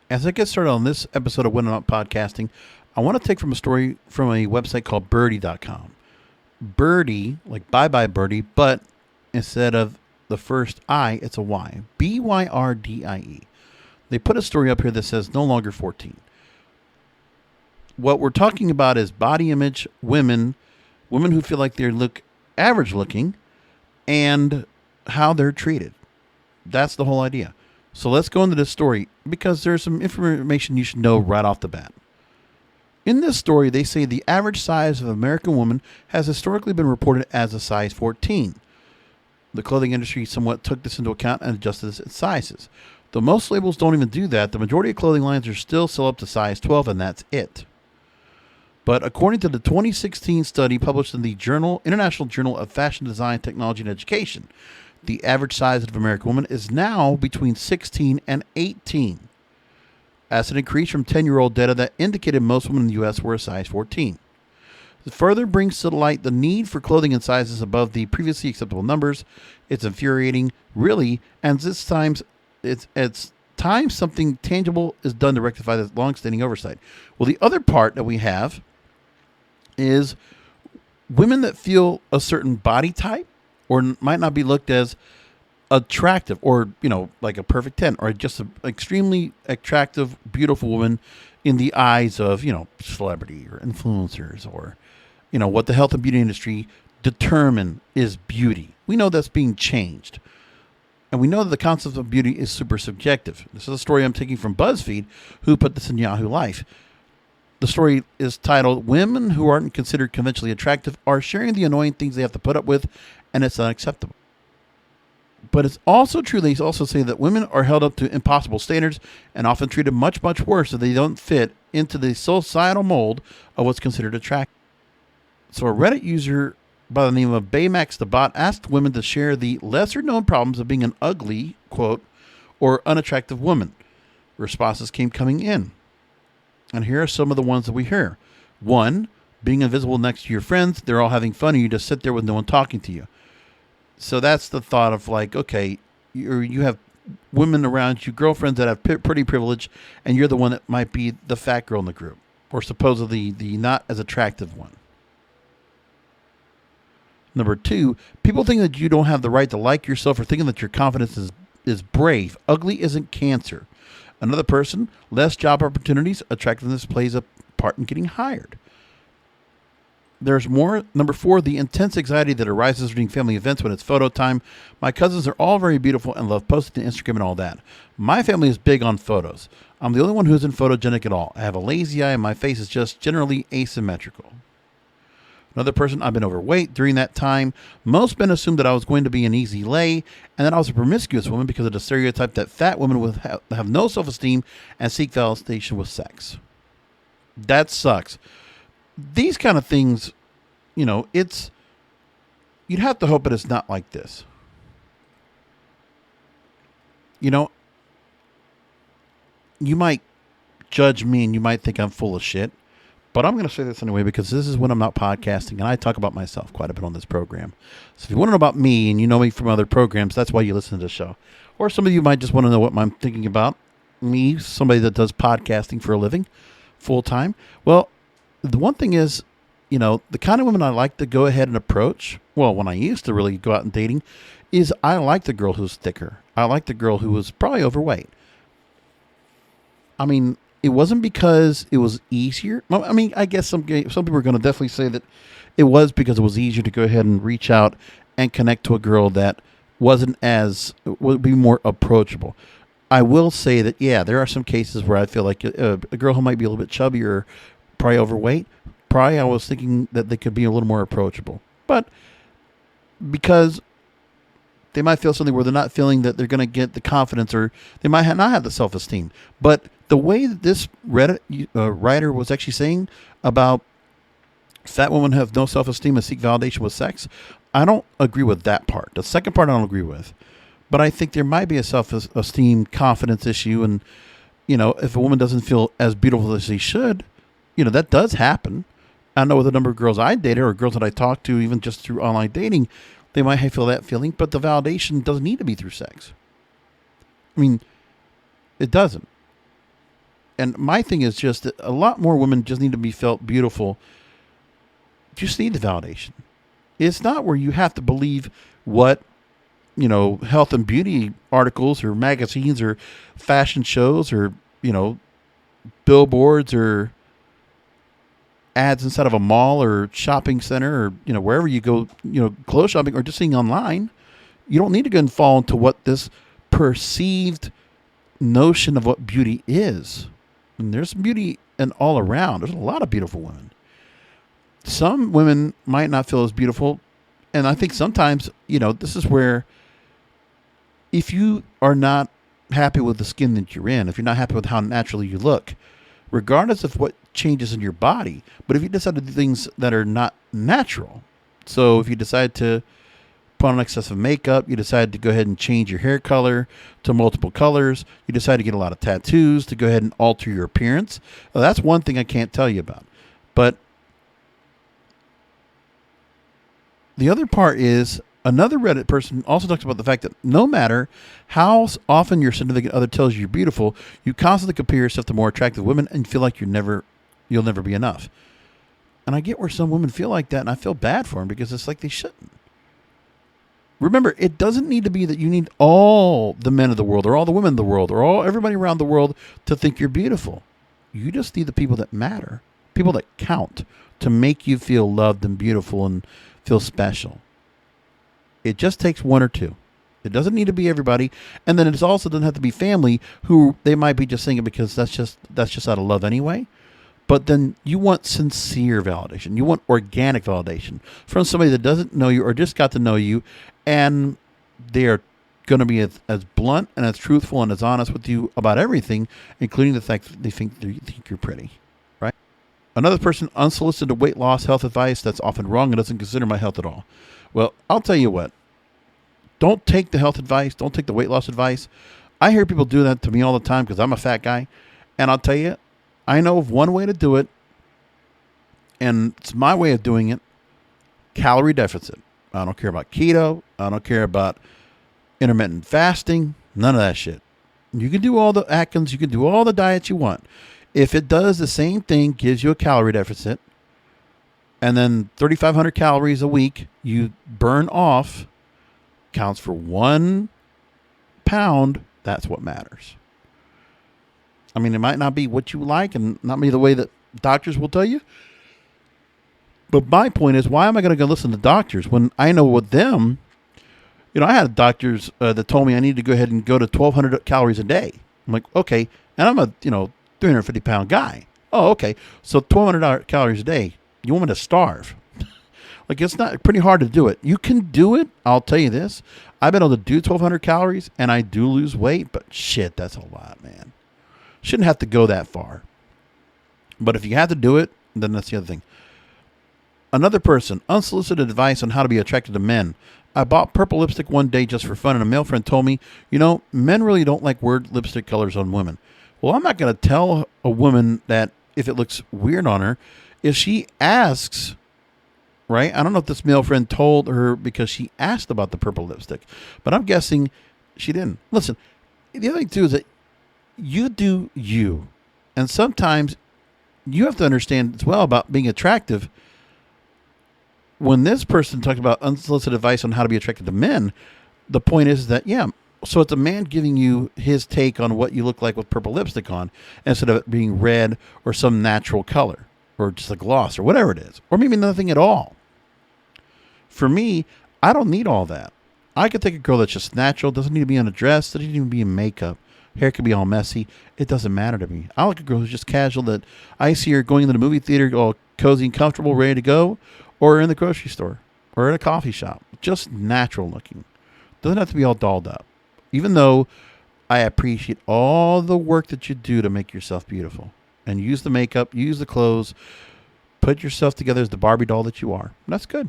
As I get started on this episode of When I'm Not Podcasting, I want to take from a story from a website called birdie.com. Birdie, like bye bye birdie, but instead of the first I, it's a Y. Byrdie. They put a story up here that says no longer 14. What we're talking about is body image, women who feel like they look average looking, and how they're treated. That's the whole idea. So let's go into this story because there's some information you should know right off the bat. In this story, they say the average size of an American woman has historically been reported as a size 14. The clothing industry somewhat took this into account and adjusted its sizes. Though most labels don't even do that, the majority of clothing lines are still sell up to size 12, and that's it. But according to the 2016 study published in the International Journal of Fashion Design, Technology, and Education, the average size of an American woman is now between 16 and 18. That's an increase from 10-year-old data that indicated most women in the U.S. were a size 14. It further brings to light the need for clothing in sizes above the previously acceptable numbers. It's infuriating, really, and this times it's time something tangible is done to rectify this long-standing oversight. Well, the other part that we have is women that feel a certain body type or might not be looked as attractive or, like a perfect 10 or just an extremely attractive, beautiful woman in the eyes of, celebrity or influencers or, what the health and beauty industry determine is beauty. We know that's being changed. And we know that the concept of beauty is super subjective. This is a story I'm taking from BuzzFeed, who put this in Yahoo Life. The story is titled, Women Who Aren't Considered Conventionally Attractive Are Sharing the Annoying Things They Have to Put Up With, and It's Unacceptable. But it's also true, they also say that women are held up to impossible standards and often treated much, much worse if they don't fit into the societal mold of what's considered attractive. So a Reddit user by the name of Baymax the Bot asked women to share the lesser-known problems of being an ugly, quote, or unattractive woman. Responses came coming in. And here are some of the ones that we hear. 1, being invisible next to your friends. They're all having fun and you just sit there with no one talking to you. So that's the thought of like, okay, you have women around you, girlfriends that have pretty privilege, and you're the one that might be the fat girl in the group, or supposedly the not as attractive one. Number 2, people think that you don't have the right to like yourself or thinking that your confidence is brave. Ugly isn't cancer. Another person, less job opportunities, attractiveness plays a part in getting hired. There's more. Number 4, the intense anxiety that arises during family events when it's photo time. My cousins are all very beautiful and love posting to Instagram and all that. My family is big on photos. I'm the only one who isn't photogenic at all. I have a lazy eye and my face is just generally asymmetrical. Another person, I've been overweight during that time. Most men assumed that I was going to be an easy lay and that I was a promiscuous woman because of the stereotype that fat women would have no self-esteem and seek validation with sex. That sucks. These kind of things, you'd have to hope that it's not like this. You might judge me and you might think I'm full of shit. But I'm going to say this anyway because this is when I'm not podcasting and I talk about myself quite a bit on this program. So if you want to know about me and you know me from other programs, that's why you listen to the show. Or some of you might just want to know what I'm thinking about. Me, somebody that does podcasting for a living, full time. Well, the one thing is, the kind of women I like to go ahead and approach, well, when I used to really go out and dating, is I like the girl who's thicker. I like the girl who was probably overweight. I mean, it wasn't because it was easier. I mean, I guess some people are going to definitely say that it was because it was easier to go ahead and reach out and connect to a girl that would be more approachable. I will say that, yeah, there are some cases where I feel like a girl who might be a little bit chubby or probably overweight, I was thinking that they could be a little more approachable. But because they might feel something where they're not feeling that they're going to get the confidence or they might not have the self-esteem. But the way that this Reddit writer was actually saying about fat women have no self-esteem and seek validation with sex, I don't agree with that part. The second part I don't agree with. But I think there might be a self-esteem confidence issue. And, if a woman doesn't feel as beautiful as she should, that does happen. I know with a number of girls I dated or girls that I talked to, even just through online dating, they might feel that feeling, but the validation doesn't need to be through sex. I mean, it doesn't. And my thing is just that a lot more women just need to be felt beautiful. Just need the validation. It's not where you have to believe what, health and beauty articles or magazines or fashion shows or, billboards or ads inside of a mall or shopping center or, wherever you go, clothes shopping or just seeing online. You don't need to go and fall into what this perceived notion of what beauty is. And there's beauty and all around. There's a lot of beautiful women. Some women might not feel as beautiful. And I think sometimes, this is where if you are not happy with the skin that you're in, if you're not happy with how naturally you look, regardless of what changes in your body, but if you decide to do things that are not natural, so if you decide to put on excessive makeup, you decide to go ahead and change your hair color to multiple colors, you decide to get a lot of tattoos to go ahead and alter your appearance, well, that's one thing I can't tell you about. But the other part is another Reddit person also talks about the fact that no matter how often your significant other tells you you're beautiful, you constantly compare yourself to more attractive women and feel like you'll never be enough. And I get where some women feel like that, and I feel bad for them because it's like they shouldn't. Remember, it doesn't need to be that you need all the men of the world or all the women of the world or everybody around the world to think you're beautiful. You just need the people that matter, people that count to make you feel loved and beautiful and feel special. It just takes one or two. It doesn't need to be everybody. And then it also doesn't have to be family who they might be just thinking because that's just out of love anyway. But then you want sincere validation. You want organic validation from somebody that doesn't know you or just got to know you, and they are going to be as blunt and as truthful and as honest with you about everything, including the fact that they think you're pretty, right? Another person, unsolicited weight loss health advice that's often wrong and doesn't consider my health at all. Well, I'll tell you what. Don't take the health advice. Don't take the weight loss advice. I hear people do that to me all the time because I'm a fat guy, and I'll tell you, I know of one way to do it, and it's my way of doing it, calorie deficit. I don't care about keto. I don't care about intermittent fasting. None of that shit. You can do all the Atkins. You can do all the diets you want. If it does the same thing, gives you a calorie deficit, and then 3,500 calories a week you burn off, counts for 1 pound, that's what matters. I mean, it might not be what you like and not be the way that doctors will tell you. But my point is, why am I going to go listen to doctors when I know with them, I had doctors that told me I need to go ahead and go to 1,200 calories a day. I'm like, okay. And I'm a, 350 pound guy. Oh, okay. So 1,200 calories a day. You want me to starve? Like, it's not pretty hard to do it. You can do it. I'll tell you this. I've been able to do 1,200 calories and I do lose weight, but shit, that's a lot, man. Shouldn't have to go that far. But if you have to do it, then that's the other thing. Another person, unsolicited advice on how to be attracted to men. I bought purple lipstick one day just for fun, and a male friend told me, men really don't like weird lipstick colors on women. Well, I'm not going to tell a woman that if it looks weird on her. If she asks, right? I don't know if this male friend told her because she asked about the purple lipstick, but I'm guessing she didn't. Listen, the other thing too is that you do you. And sometimes you have to understand as well about being attractive. When this person talked about unsolicited advice on how to be attracted to men, the point is that, so it's a man giving you his take on what you look like with purple lipstick on instead of it being red or some natural color or just a gloss or whatever it is, or maybe nothing at all. For me, I don't need all that. I could take a girl that's just natural, doesn't need to be in a dress, doesn't even be in makeup. Hair could be all messy. It doesn't matter to me. I like a girl who's just casual, that I see her going into the movie theater all cozy and comfortable, ready to go, or in the grocery store, or in a coffee shop. Just natural looking. Doesn't have to be all dolled up. Even though I appreciate all the work that you do to make yourself beautiful. And use the makeup, use the clothes, put yourself together as the Barbie doll that you are. That's good.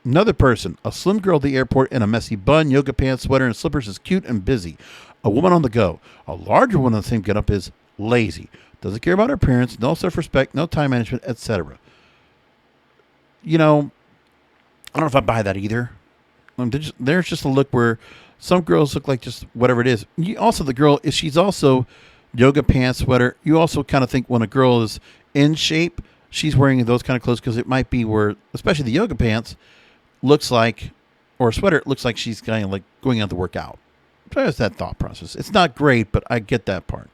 Another person, a slim girl at the airport in a messy bun, yoga pants, sweater, and slippers is cute and busy. A woman on the go. A larger one in the same getup is lazy. Doesn't care about her appearance, no self-respect, no time management, etc. I don't know if I buy that either. There's just a look where some girls look like just whatever it is. Also, the girl, she's also yoga pants, sweater. You also kind of think when a girl is in shape, she's wearing those kind of clothes because it might be where, especially the yoga pants, looks like, or a sweater, it looks like she's kind of like going out to work out. So there's that thought process. It's not great, but I get that part.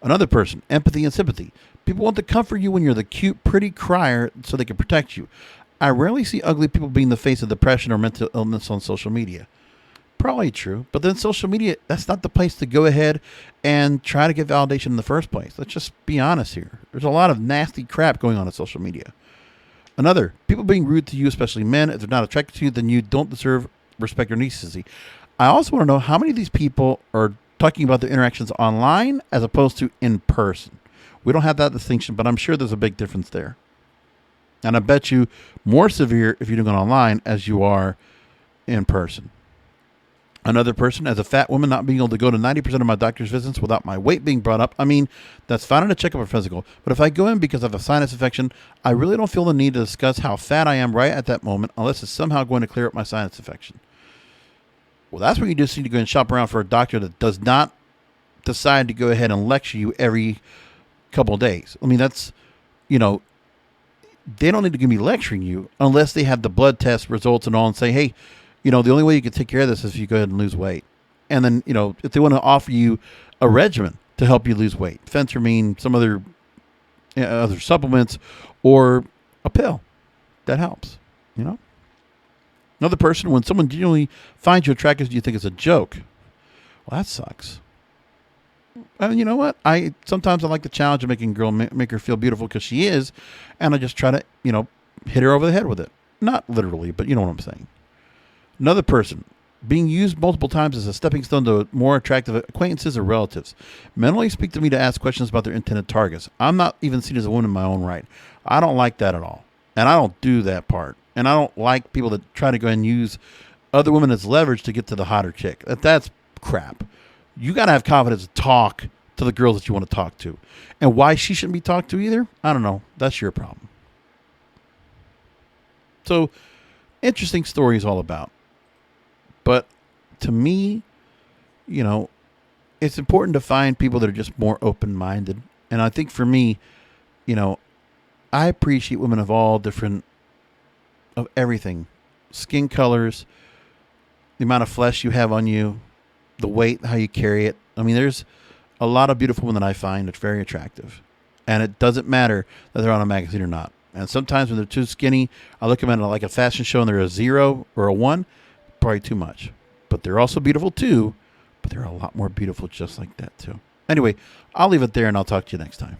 Another person, empathy and sympathy. People want to comfort you when you're the cute, pretty crier so they can protect you. I rarely see ugly people being the face of depression or mental illness on social media. Probably true. But then social media, that's not the place to go ahead and try to get validation in the first place. Let's just be honest here. There's a lot of nasty crap going on social media. Another, people being rude to you, especially men. If they're not attracted to you, then you don't deserve respect or decency. I also want to know how many of these people are talking about their interactions online as opposed to in person. We don't have that distinction, but I'm sure there's a big difference there. And I bet you more severe if you're doing it online as you are in person. Another person, as a fat woman, not being able to go to 90% of my doctor's visits without my weight being brought up. I mean, that's fine in a checkup or physical. But if I go in because of a sinus infection, I really don't feel the need to discuss how fat I am right at that moment unless it's somehow going to clear up my sinus infection. Well, that's when you just need to go and shop around for a doctor that does not decide to go ahead and lecture you every couple of days. I mean, that's, they don't need to be lecturing you unless they have the blood test results and all and say, hey, the only way you can take care of this is if you go ahead and lose weight. And then, if they want to offer you a regimen to help you lose weight, phentermine, some other supplements, or a pill, that helps, Another person, when someone genuinely finds you attractive, you think it's a joke. Well, that sucks. And you know what? Sometimes I like the challenge of making a girl make her feel beautiful because she is, and I just try to, hit her over the head with it. Not literally, but you know what I'm saying. Another person, being used multiple times as a stepping stone to more attractive acquaintances or relatives. Men only speak to me to ask questions about their intended targets. I'm not even seen as a woman in my own right. I don't like that at all. And I don't do that part. And I don't like people that try to go and use other women as leverage to get to the hotter chick. That's crap. You got to have confidence to talk to the girls that you want to talk to. And why she shouldn't be talked to either, I don't know. That's your problem. So, interesting stories all about. But to me, it's important to find people that are just more open-minded. And I think for me, I appreciate women of all different, of everything. Skin colors, the amount of flesh you have on you, the weight, how you carry it. I mean, there's a lot of beautiful women that I find that's very attractive. And it doesn't matter that they're on a magazine or not. And sometimes when they're too skinny, I look at them at like a fashion show and they're a 0 or a 1. Probably too much. But they're also beautiful too. But they're a lot more beautiful just like that too. Anyway, I'll leave it there and I'll talk to you next time.